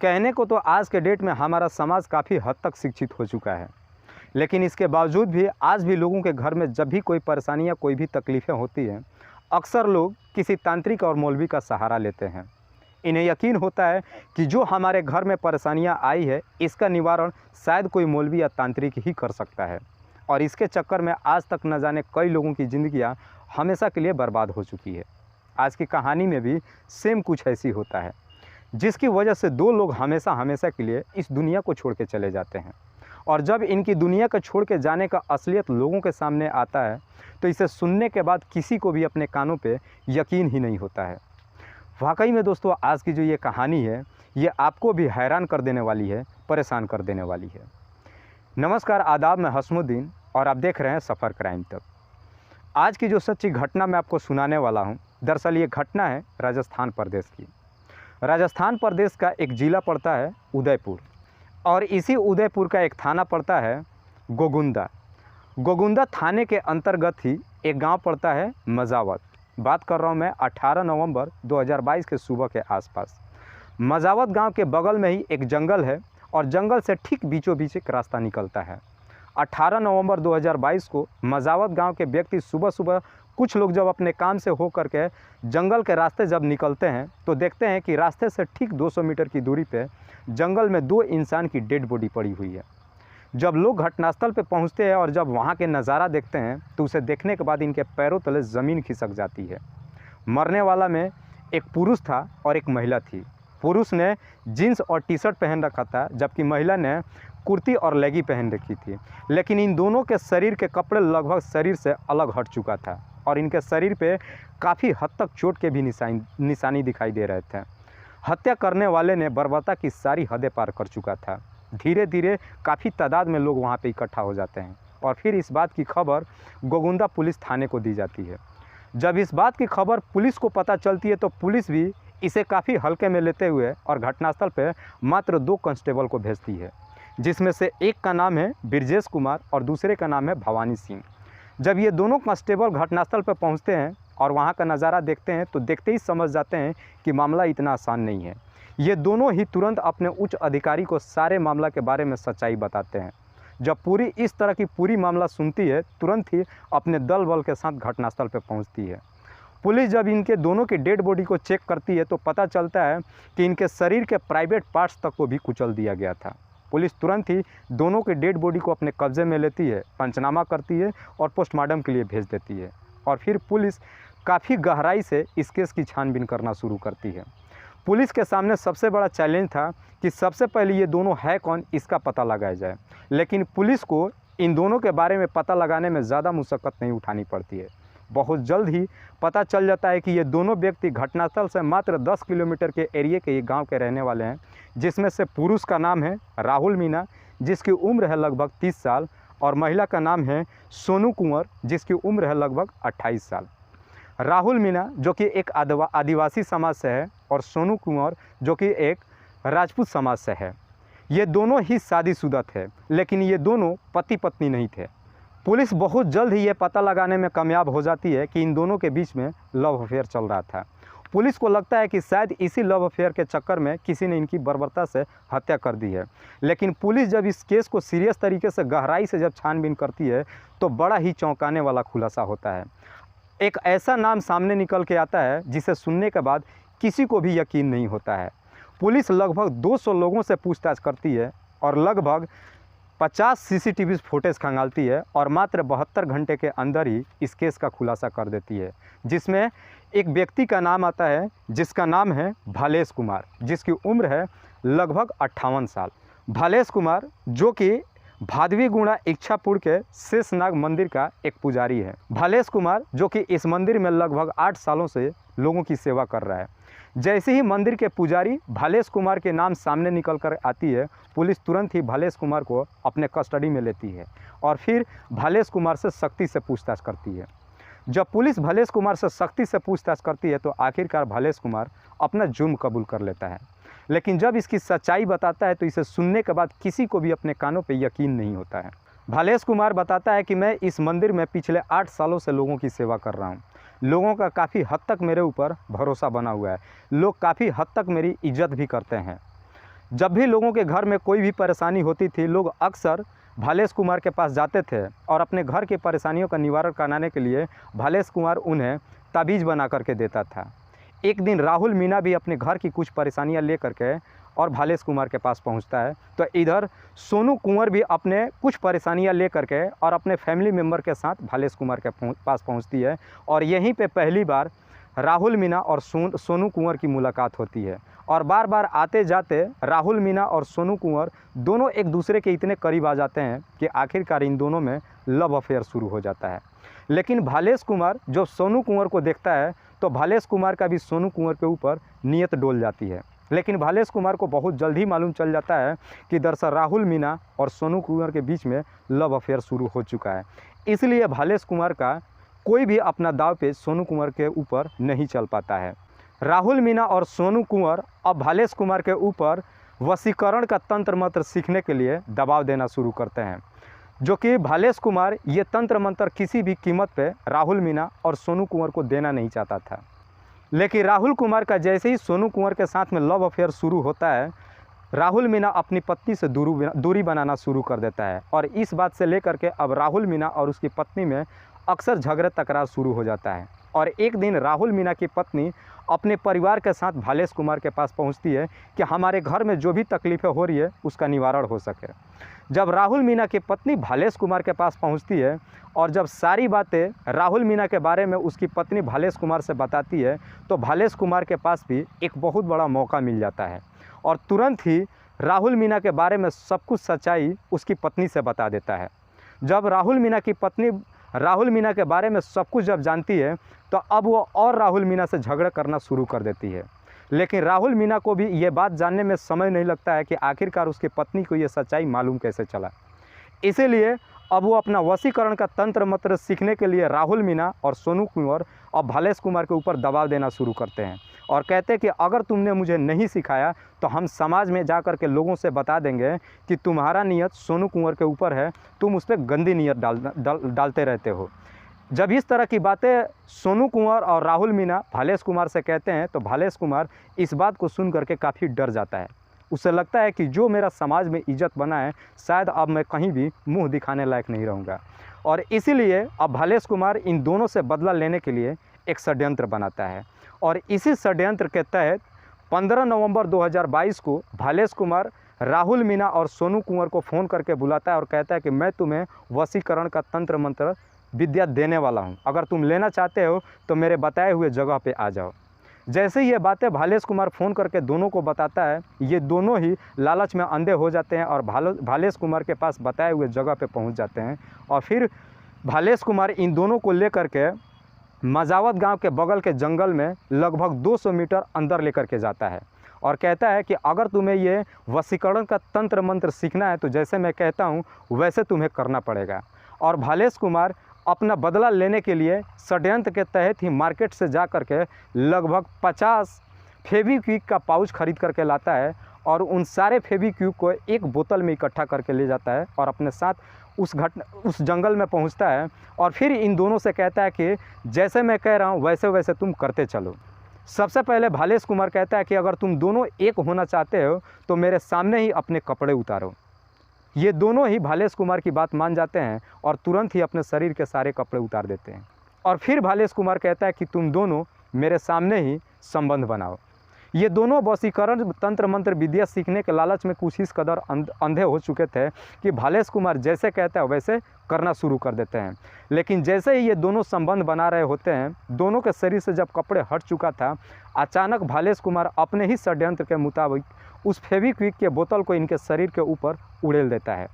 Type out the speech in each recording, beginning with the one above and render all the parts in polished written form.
कहने को तो आज के डेट में हमारा समाज काफ़ी हद तक शिक्षित हो चुका है, लेकिन इसके बावजूद भी आज भी लोगों के घर में जब भी कोई परेशानी या कोई भी तकलीफ़ें होती हैं, अक्सर लोग किसी तांत्रिक और मौलवी का सहारा लेते हैं। इन्हें यकीन होता है कि जो हमारे घर में परेशानियां आई है, इसका निवारण शायद कोई मौलवी या तांत्रिक ही कर सकता है, और इसके चक्कर में आज तक न जाने कई लोगों की ज़िंदगियाँ हमेशा के लिए बर्बाद हो चुकी है। आज की कहानी में भी सेम कुछ ऐसी होता है, जिसकी वजह से दो लोग हमेशा हमेशा के लिए इस दुनिया को छोड़ के चले जाते हैं, और जब इनकी दुनिया को छोड़ के जाने का असलियत लोगों के सामने आता है तो इसे सुनने के बाद किसी को भी अपने कानों पे यकीन ही नहीं होता है। वाकई में दोस्तों, आज की जो ये कहानी है, ये आपको भी हैरान कर देने वाली है, परेशान कर देने वाली है। नमस्कार, आदाब, मैं हसमुद्दीन और आप देख रहे हैं सफ़र क्राइम तक। आज की जो सच्ची घटना मैं आपको सुनाने वाला हूँ, दरअसल ये घटना है राजस्थान प्रदेश की। राजस्थान प्रदेश का एक ज़िला पड़ता है उदयपुर, और इसी उदयपुर का एक थाना पड़ता है गोगुंदा। गोगुंदा थाने के अंतर्गत ही एक गांव पड़ता है मजावत। बात कर रहा हूं मैं 18 नवंबर 2022 के सुबह के आसपास। मजावत गांव के बगल में ही एक जंगल है, और जंगल से ठीक बीचों बीच एक रास्ता निकलता है। 18 नवंबर 2022 को मजावत गांव के व्यक्ति सुबह सुबह कुछ लोग जब अपने काम से हो करके जंगल के रास्ते जब निकलते हैं तो देखते हैं कि रास्ते से ठीक 200 मीटर की दूरी पे जंगल में दो इंसान की डेड बॉडी पड़ी हुई है। जब लोग घटनास्थल पे पहुंचते हैं और जब वहां के नज़ारा देखते हैं तो उसे देखने के बाद इनके पैरों तले ज़मीन खिसक जाती है। मरने वाला में एक पुरुष था और एक महिला थी। पुरुष ने जीन्स और टी शर्ट पहन रखा था, जबकि महिला ने कुर्ती और लेगी पहन रखी थी। लेकिन इन दोनों के शरीर के कपड़े लगभग शरीर से अलग हट चुका था, और इनके शरीर पे काफ़ी हद तक चोट के भी निशानी दिखाई दे रहे थे। हत्या करने वाले ने बर्बरता की सारी हदें पार कर चुका था। धीरे धीरे काफ़ी तादाद में लोग वहाँ पे इकट्ठा हो जाते हैं, और फिर इस बात की खबर गोगुंदा पुलिस थाने को दी जाती है। जब इस बात की खबर पुलिस को पता चलती है तो पुलिस भी इसे काफ़ी हल्के में लेते हुए और घटनास्थल पर मात्र 2 कांस्टेबल को भेजती है, जिसमें से एक का नाम है ब्रजेश कुमार और दूसरे का नाम है भवानी सिंह। जब ये दोनों कांस्टेबल घटनास्थल पर पहुंचते हैं और वहां का नज़ारा देखते हैं तो देखते ही समझ जाते हैं कि मामला इतना आसान नहीं है। ये दोनों ही तुरंत अपने उच्च अधिकारी को सारे मामला के बारे में सच्चाई बताते हैं। जब पूरी इस तरह की पूरी मामला सुनती है, तुरंत ही अपने दल बल के साथ घटनास्थल पर पहुँचती है। पुलिस जब इनके दोनों की डेड बॉडी को चेक करती है तो पता चलता है कि इनके शरीर के प्राइवेट पार्ट्स तक को भी कुचल दिया गया था। पुलिस तुरंत ही दोनों के डेड बॉडी को अपने कब्जे में लेती है, पंचनामा करती है और पोस्टमार्टम के लिए भेज देती है। और फिर पुलिस काफ़ी गहराई से इस केस की छानबीन करना शुरू करती है। पुलिस के सामने सबसे बड़ा चैलेंज था कि सबसे पहले ये दोनों है कौन, इसका पता लगाया जाए। लेकिन पुलिस को इन दोनों के बारे में पता लगाने में ज़्यादा मुशक्क़त नहीं उठानी पड़ती है। बहुत जल्द ही पता चल जाता है कि ये दोनों व्यक्ति घटनास्थल से मात्र 10 किलोमीटर के एरिए के ये गांव के रहने वाले हैं, जिसमें से पुरुष का नाम है राहुल मीणा, जिसकी उम्र है लगभग 30 साल, और महिला का नाम है सोनू कुंवर, जिसकी उम्र है लगभग 28 साल। राहुल मीणा जो कि एक आदिवासी समाज से है, और सोनू कुंवर जो कि एक राजपूत समाज से है। ये दोनों ही शादीशुदा थे, लेकिन ये दोनों पति पत्नी नहीं थे। पुलिस बहुत जल्द ही ये पता लगाने में कामयाब हो जाती है कि इन दोनों के बीच में लव अफेयर चल रहा था। पुलिस को लगता है कि शायद इसी लव अफेयर के चक्कर में किसी ने इनकी बर्बरता से हत्या कर दी है। लेकिन पुलिस जब इस केस को सीरियस तरीके से गहराई से जब छानबीन करती है तो बड़ा ही चौंकाने वाला खुलासा होता है। एक ऐसा नाम सामने निकल के आता है जिसे सुनने के बाद किसी को भी यकीन नहीं होता है। पुलिस लगभग 200 लोगों से पूछताछ करती है और लगभग 50 सीसीटीवी फुटेज खंगालती है, और मात्र 72 घंटे के अंदर ही इस केस का खुलासा कर देती है, जिसमें एक व्यक्ति का नाम आता है जिसका नाम है भालेश कुमार, जिसकी उम्र है लगभग 58 साल। भालेश कुमार जो कि भादवी गुणा इच्छापुर के शेषनाग मंदिर का एक पुजारी है। भालेश कुमार जो कि इस मंदिर में लगभग 8 सालों से लोगों की सेवा कर रहा है। जैसे ही मंदिर के पुजारी भालेश कुमार के नाम सामने निकल कर आती है, पुलिस तुरंत ही भालेश कुमार को अपने कस्टडी में लेती है और फिर भालेश कुमार से सख्ती से पूछताछ करती है। जब पुलिस भालेश कुमार से सख्ती से पूछताछ करती है तो आखिरकार भालेश कुमार अपना जुर्म कबूल कर लेता है। लेकिन जब इसकी सच्चाई बताता है तो इसे सुनने के बाद किसी को भी अपने कानों पे यकीन नहीं होता है। भालेश कुमार बताता है कि मैं इस मंदिर में पिछले 8 सालों से लोगों की सेवा कर रहा हूँ। लोगों का काफ़ी हद तक मेरे ऊपर भरोसा बना हुआ है। लोग काफ़ी हद तक मेरी इज्जत भी करते हैं। जब भी लोगों के घर में कोई भी परेशानी होती थी, लोग अक्सर भालेश कुमार के पास जाते थे और अपने घर की परेशानियों का निवारण कराने के लिए भालेश कुमार उन्हें ताबीज़ बना करके देता था। एक दिन राहुल मीणा भी अपने घर की कुछ परेशानियां लेकर के और भालेश कुमार के पास पहुंचता है, तो इधर सोनू कुंवर भी अपने कुछ परेशानियां लेकर के और अपने फैमिली मेम्बर के साथ भालेश कुमार के पास पहुंचती है। और यहीं पे पहली बार राहुल मीणा और सोनू कुंवर की मुलाकात होती है। और बार बार आते जाते राहुल मीणा और सोनू कुंवर दोनों एक दूसरे के इतने करीब आ जाते हैं कि आखिरकार इन दोनों में लव अफेयर शुरू हो जाता है। लेकिन भालेश कुमार जब सोनू कुंवर को देखता है तो भालेश कुमार का भी सोनू कुंवर के ऊपर नीयत डोल जाती है। लेकिन भालेश कुमार को बहुत जल्द ही मालूम चल जाता है कि दरअसल राहुल मीणा और सोनू कुंवर के बीच में लव अफेयर शुरू हो चुका है। इसलिए भालेश कुमार का कोई भी अपना दाव पे सोनू कुंवर के ऊपर नहीं चल पाता है। राहुल मीणा और सोनू कुंवर अब भालेश कुमार के ऊपर वशीकरण का तंत्र मंत्र सीखने के लिए दबाव देना शुरू करते हैं, जो कि भालेश कुमार ये तंत्र मंत्र किसी भी कीमत पे राहुल मीणा और सोनू कुंवर को देना नहीं चाहता था। लेकिन राहुल कुमार का जैसे ही सोनू कुंवर के साथ में लव अफेयर शुरू होता है, राहुल मीणा अपनी पत्नी से दूरी बनाना शुरू कर देता है। और इस बात से लेकर के अब राहुल मीणा और उसकी पत्नी में अक्सर झगड़ा तकरार शुरू हो जाता है। और एक दिन राहुल मीणा की पत्नी अपने परिवार के साथ भालेश कुमार के पास पहुंचती है कि हमारे घर में जो भी तकलीफ़ें हो रही है उसका निवारण हो सके। जब राहुल मीणा की पत्नी भालेश कुमार के पास पहुंचती है और जब सारी बातें राहुल मीणा के बारे में उसकी पत्नी भालेश कुमार से बताती है, तो भालेश कुमार के पास भी एक बहुत बड़ा मौका मिल जाता है और तुरंत ही राहुल मीणा के बारे में सब कुछ सच्चाई उसकी पत्नी से बता देता है। जब राहुल मीणा की पत्नी राहुल मीणा के बारे में सब कुछ जब जानती है, तो अब वो और राहुल मीणा से झगड़ा करना शुरू कर देती है। लेकिन राहुल मीणा को भी ये बात जानने में समय नहीं लगता है कि आखिरकार उसकी पत्नी को ये सच्चाई मालूम कैसे चला। इसीलिए अब वो अपना वशीकरण का तंत्र मंत्र सीखने के लिए राहुल मीणा और सोनू कुंवर और भालेश कुमार के ऊपर दबाव देना शुरू करते हैं और कहते हैं कि अगर तुमने मुझे नहीं सिखाया तो हम समाज में जा कर के लोगों से बता देंगे कि तुम्हारा नियत सोनू कुंवर के ऊपर है, तुम उस पर गंदी नियत डालते रहते हो। जब इस तरह की बातें सोनू कुंवर और राहुल मीणा भालेश कुमार से कहते हैं, तो भालेश कुमार इस बात को सुन करके काफ़ी डर जाता है। उसे लगता है कि जो मेरा समाज में इज्जत बना है, शायद अब मैं कहीं भी मुंह दिखाने लायक नहीं रहूँगा। और इसीलिए अब भालेश कुमार इन दोनों से बदला लेने के लिए एक षड्यंत्र बनाता है। और इसी षड्यंत्र के तहत 15 नवंबर 2022 को भालेश कुमार राहुल मीणा और सोनू कुंवर को फ़ोन करके बुलाता है और कहता है कि मैं तुम्हें वशीकरण का तंत्र मंत्र विद्या देने वाला हूं, अगर तुम लेना चाहते हो तो मेरे बताए हुए जगह पे आ जाओ। जैसे ही ये बातें भालेश कुमार फ़ोन करके दोनों को बताता है, ये दोनों ही लालच में अंधे हो जाते हैं और भालेश कुमार के पास बताए हुए जगह पे पहुंच जाते हैं। और फिर भालेश कुमार इन दोनों को लेकर के मजावत गांव के बगल के जंगल में लगभग 200 मीटर अंदर लेकर के जाता है और कहता है कि अगर तुम्हें ये वशीकरण का तंत्र मंत्र सीखना है तो जैसे मैं कहता हूँ वैसे तुम्हें करना पड़ेगा। और भालेश कुमार अपना बदला लेने के लिए षड्यंत्र के तहत ही मार्केट से जा कर के लगभग 50 फेविक्विक का पाउच खरीद करके लाता है और उन सारे फेविक्विक को एक बोतल में इकट्ठा करके ले जाता है और अपने साथ उस जंगल में पहुंचता है। और फिर इन दोनों से कहता है कि जैसे मैं कह रहा हूं वैसे वैसे तुम करते चलो। सबसे पहले भालेश कुमार कहता है कि अगर तुम दोनों एक होना चाहते हो तो मेरे सामने ही अपने कपड़े उतारो। ये दोनों ही भालेश कुमार की बात मान जाते हैं और तुरंत ही अपने शरीर के सारे कपड़े उतार देते हैं। और फिर भालेश कुमार कहता है कि तुम दोनों मेरे सामने ही संबंध बनाओ। ये दोनों वशीकरण तंत्र मंत्र विद्या सीखने के लालच में कुछ इस कदर अंधे हो चुके थे कि भालेश कुमार जैसे कहता है वैसे करना शुरू कर देते हैं। लेकिन जैसे ही ये दोनों संबंध बना रहे होते हैं, दोनों के शरीर से जब कपड़े हट चुका था, अचानक भालेश कुमार अपने ही षड्यंत्र के मुताबिक उस फेविक्विक के बोतल को इनके शरीर के ऊपर उड़ेल देता है।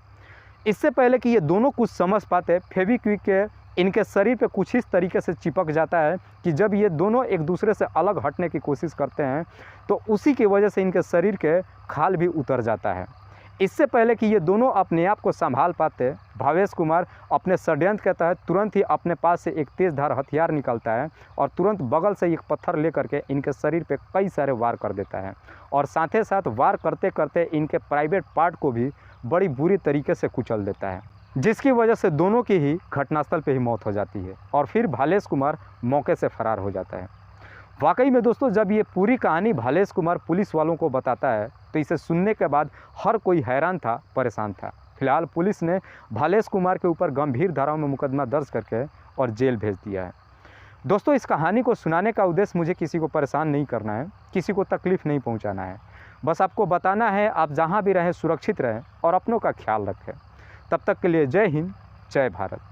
इससे पहले कि ये दोनों कुछ समझ पाते, फेविक्विक के इनके शरीर पे कुछ इस तरीके से चिपक जाता है कि जब ये दोनों एक दूसरे से अलग हटने की कोशिश करते हैं तो उसी की वजह से इनके शरीर के खाल भी उतर जाता है। इससे पहले कि ये दोनों अपने आप को संभाल पाते, भावेश कुमार अपने षड्यंत्र के तहत तुरंत ही अपने पास से एक तेज़धार हथियार निकालता है और तुरंत बगल से एक पत्थर लेकर के इनके शरीर पे कई सारे वार कर देता है और साथ ही साथ वार करते करते इनके प्राइवेट पार्ट को भी बड़ी बुरी तरीके से कुचल देता है, जिसकी वजह से दोनों की ही घटनास्थल पे ही मौत हो जाती है और फिर भालेश कुमार मौके से फरार हो जाता है। वाकई में दोस्तों, जब ये पूरी कहानी भालेश कुमार पुलिस वालों को बताता है तो इसे सुनने के बाद हर कोई हैरान था, परेशान था। फिलहाल पुलिस ने भालेश कुमार के ऊपर गंभीर धाराओं में मुकदमा दर्ज करके और जेल भेज दिया है। दोस्तों, इस कहानी को सुनाने का उद्देश्य मुझे किसी को परेशान नहीं करना है, किसी को तकलीफ़ नहीं पहुंचाना है। बस आपको बताना है आप जहां भी रहें सुरक्षित रहें और अपनों का ख्याल रखें। तब तक के लिए जय हिंद, जय भारत।